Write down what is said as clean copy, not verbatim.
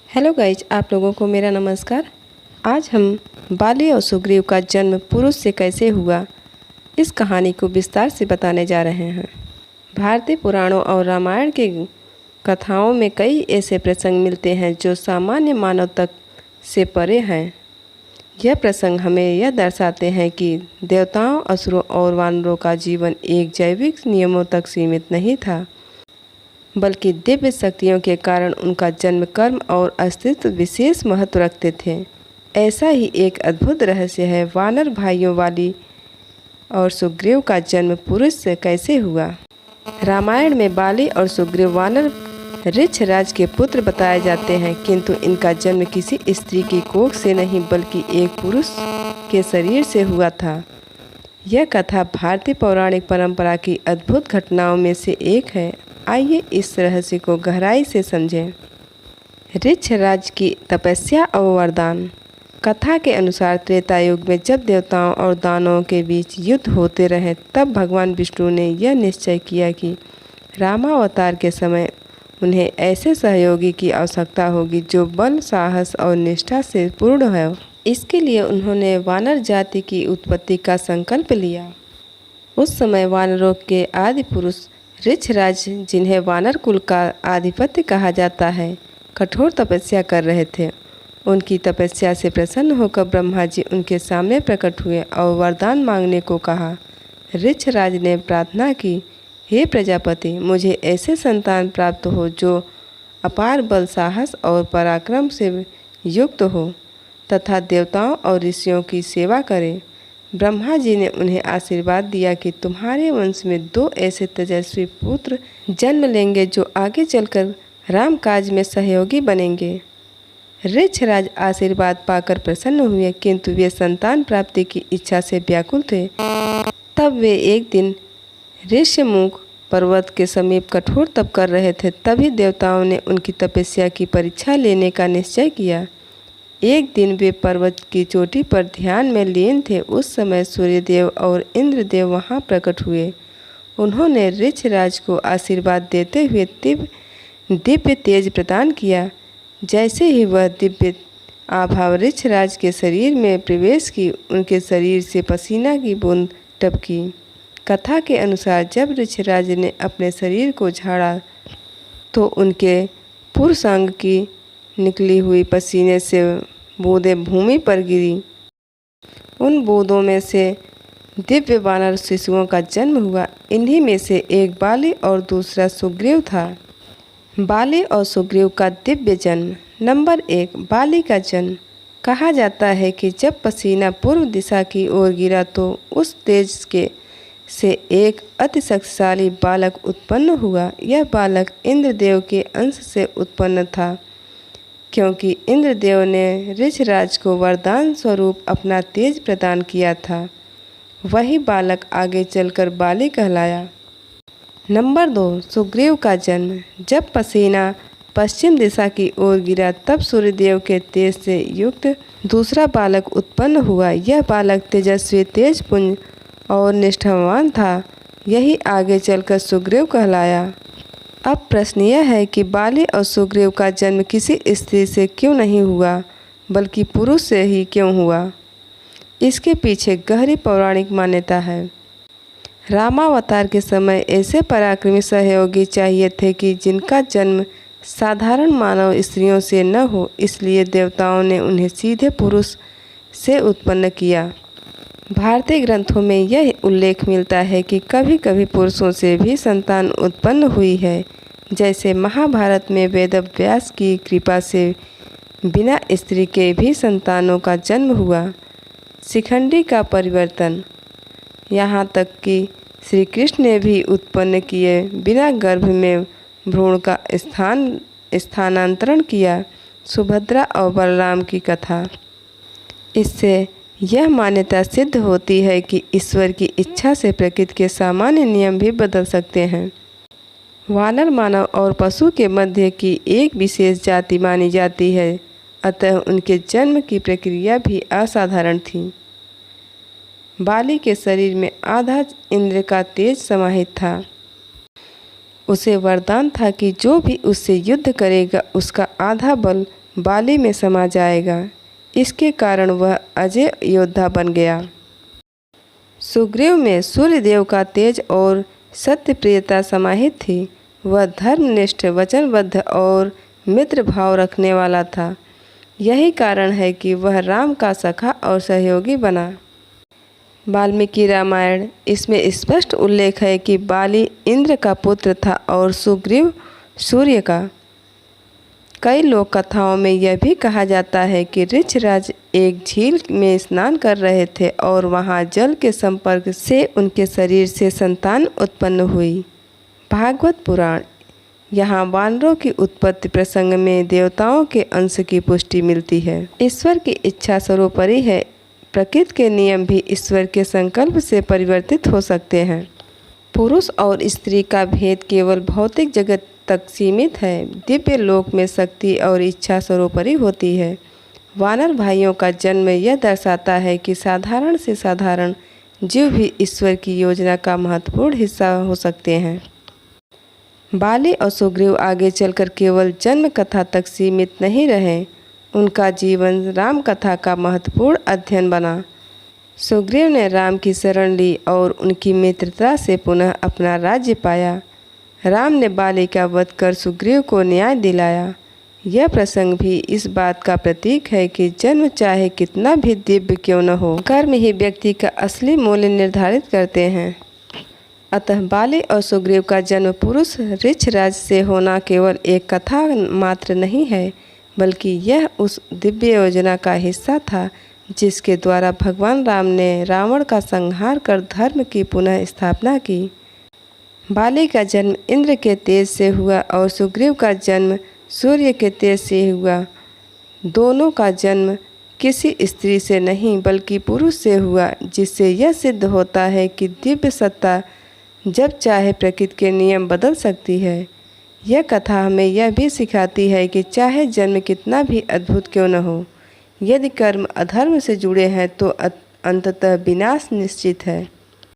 Hello guys, आप लोगों को मेरा नमस्कार। आज हम बाली और सुग्रीव का जन्म पुरुष से कैसे हुआ, इस कहानी को विस्तार से बताने जा रहे हैं। भारतीय पुराणों और रामायण के कथाओं में कई ऐसे प्रसंग मिलते हैं जो सामान्य मानव तक से परे हैं। यह प्रसंग हमें यह दर्शाते हैं कि देवताओं, असुरों और वानरों का जीवन एक जैविक नियमों तक सीमित नहीं था, बल्कि दिव्य शक्तियों के कारण उनका जन्म, कर्म और अस्तित्व विशेष महत्व रखते थे। ऐसा ही एक अद्भुत रहस्य है वानर भाइयों बाली और सुग्रीव का जन्म पुरुष से कैसे हुआ। रामायण में बाली और सुग्रीव वानर ऋक्षराज के पुत्र बताए जाते हैं, किंतु इनका जन्म किसी स्त्री की कोख से नहीं बल्कि एक पुरुष के शरीर से हुआ था। यह कथा भारतीय पौराणिक परंपरा की अद्भुत घटनाओं में से एक है। आइए इस रहस्य को गहराई से समझें। ऋक्षराज की तपस्या और वरदान। कथा के अनुसार त्रेता युग में जब देवताओं और दानवों के बीच युद्ध होते रहे, तब भगवान विष्णु ने यह निश्चय किया कि रामावतार के समय उन्हें ऐसे सहयोगी की आवश्यकता होगी जो बल, साहस और निष्ठा से पूर्ण हो। इसके लिए उन्होंने वानर जाति की उत्पत्ति का संकल्प लिया। उस समय वानरों के आदि पुरुष ऋक्षराज, जिन्हें वानर कुल का आधिपत्य कहा जाता है, कठोर तपस्या कर रहे थे। उनकी तपस्या से प्रसन्न होकर ब्रह्मा जी उनके सामने प्रकट हुए और वरदान मांगने को कहा। ऋक्षराज ने प्रार्थना की, हे प्रजापति, मुझे ऐसे संतान प्राप्त हो जो अपार बल, साहस और पराक्रम से युक्त हो तथा देवताओं और ऋषियों की सेवा करे। ब्रह्मा जी ने उन्हें आशीर्वाद दिया कि तुम्हारे वंश में 2 ऐसे तेजस्वी पुत्र जन्म लेंगे जो आगे चलकर राम काज में सहयोगी बनेंगे। ऋक्षराज आशीर्वाद पाकर प्रसन्न हुए, किंतु वे संतान प्राप्ति की इच्छा से व्याकुल थे। तब वे एक दिन ऋष्यमुख पर्वत के समीप कठोर तप कर रहे थे। तभी देवताओं ने उनकी तपस्या की परीक्षा लेने का निश्चय किया। एक दिन वे पर्वत की चोटी पर ध्यान में लीन थे। उस समय सूर्यदेव और इंद्रदेव वहां प्रकट हुए। उन्होंने ऋक्षराज को आशीर्वाद देते हुए दिव्य तेज प्रदान किया। जैसे ही वह दिव्य आभा ऋक्षराज के शरीर में प्रवेश की, उनके शरीर से पसीना की बूंद टपकी। कथा के अनुसार जब ऋक्षराज ने अपने शरीर को झाड़ा तो उनके पुरुषांग की निकली हुई पसीने से बूंदें भूमि पर गिरी। उन बूंदों में से दिव्य वानर शिशुओं का जन्म हुआ। इन्हीं में से एक बाली और दूसरा सुग्रीव था। बाली और सुग्रीव का दिव्य जन्म। नंबर 1, बाली का जन्म। कहा जाता है कि जब पसीना पूर्व दिशा की ओर गिरा तो उस तेज से एक अति शक्तिशाली बालक उत्पन्न हुआ। यह बालक इंद्रदेव के अंश से उत्पन्न था, क्योंकि इंद्रदेव ने ऋक्षराज को वरदान स्वरूप अपना तेज प्रदान किया था। वही बालक आगे चलकर बाली कहलाया। नंबर 2, सुग्रीव का जन्म। जब पसीना पश्चिम दिशा की ओर गिरा तब सूर्यदेव के तेज से युक्त दूसरा बालक उत्पन्न हुआ। यह बालक तेजस्वी, तेजपुंज और निष्ठावान था। यही आगे चलकर सुग्रीव कहलाया। अब प्रश्न यह है कि बाली और सुग्रीव का जन्म किसी स्त्री से क्यों नहीं हुआ, बल्कि पुरुष से ही क्यों हुआ? इसके पीछे गहरी पौराणिक मान्यता है। रामावतार के समय ऐसे पराक्रमी सहयोगी चाहिए थे कि जिनका जन्म साधारण मानव स्त्रियों से न हो, इसलिए देवताओं ने उन्हें सीधे पुरुष से उत्पन्न किया। भारतीय ग्रंथों में यह उल्लेख मिलता है कि कभी कभी पुरुषों से भी संतान उत्पन्न हुई है, जैसे महाभारत में वेदव्यास की कृपा से बिना स्त्री के भी संतानों का जन्म हुआ। शिखंडी का परिवर्तन। यहाँ तक कि श्री कृष्ण ने भी उत्पन्न किए बिना गर्भ में भ्रूण का स्थानांतरण किया। सुभद्रा और बलराम की कथा। इससे यह मान्यता सिद्ध होती है कि ईश्वर की इच्छा से प्रकृति के सामान्य नियम भी बदल सकते हैं। वानर मानव और पशु के मध्य की एक विशेष जाति मानी जाती है, अतः उनके जन्म की प्रक्रिया भी असाधारण थी। बाली के शरीर में आधा इंद्र का तेज समाहित था। उसे वरदान था कि जो भी उससे युद्ध करेगा उसका आधा बल बाली में समा जाएगा। इसके कारण वह अजय योद्धा बन गया। सुग्रीव में सूर्यदेव का तेज और सत्यप्रियता समाहित थी। वह धर्मनिष्ठ, वचनबद्ध और मित्र भाव रखने वाला था। यही कारण है कि वह राम का सखा और सहयोगी बना। वाल्मीकि रामायण, इसमें स्पष्ट उल्लेख है कि बाली इंद्र का पुत्र था और सुग्रीव सूर्य का। कई लोक कथाओं में यह भी कहा जाता है कि ऋक्षराज एक झील में स्नान कर रहे थे और वहां जल के संपर्क से उनके शरीर से संतान उत्पन्न हुई। भागवत पुराण, यहाँ वानरों की उत्पत्ति प्रसंग में देवताओं के अंश की पुष्टि मिलती है। ईश्वर की इच्छा सर्वोपरि है। प्रकृति के नियम भी ईश्वर के संकल्प से परिवर्तित हो सकते हैं। पुरुष और स्त्री का भेद केवल भौतिक जगत तक सीमित है। दिव्य लोक में शक्ति और इच्छा सर्वोपरि होती है। वानर भाइयों का जन्म यह दर्शाता है कि साधारण से साधारण जीव भी ईश्वर की योजना का महत्वपूर्ण हिस्सा हो सकते हैं। बाली और सुग्रीव आगे चलकर केवल जन्म कथा तक सीमित नहीं रहे। उनका जीवन राम कथा का महत्वपूर्ण अध्ययन बना। सुग्रीव ने राम की शरण ली और उनकी मित्रता से पुनः अपना राज्य पाया। राम ने बाली का वध कर सुग्रीव को न्याय दिलाया। यह प्रसंग भी इस बात का प्रतीक है कि जन्म चाहे कितना भी दिव्य क्यों न हो, कर्म ही व्यक्ति का असली मूल्य निर्धारित करते हैं। अतः बाली और सुग्रीव का जन्म पुरुष ऋक्षराज से होना केवल एक कथा मात्र नहीं है, बल्कि यह उस दिव्य योजना का हिस्सा था जिसके द्वारा भगवान राम ने रावण का संहार कर धर्म की पुनः स्थापना की। बाली का जन्म इंद्र के तेज से हुआ और सुग्रीव का जन्म सूर्य के तेज से हुआ। दोनों का जन्म किसी स्त्री से नहीं बल्कि पुरुष से हुआ, जिससे यह सिद्ध होता है कि दिव्य सत्ता जब चाहे प्रकृति के नियम बदल सकती है। यह कथा हमें यह भी सिखाती है कि चाहे जन्म कितना भी अद्भुत क्यों न हो, यदि कर्म अधर्म से जुड़े हैं तो अंततः विनाश निश्चित है।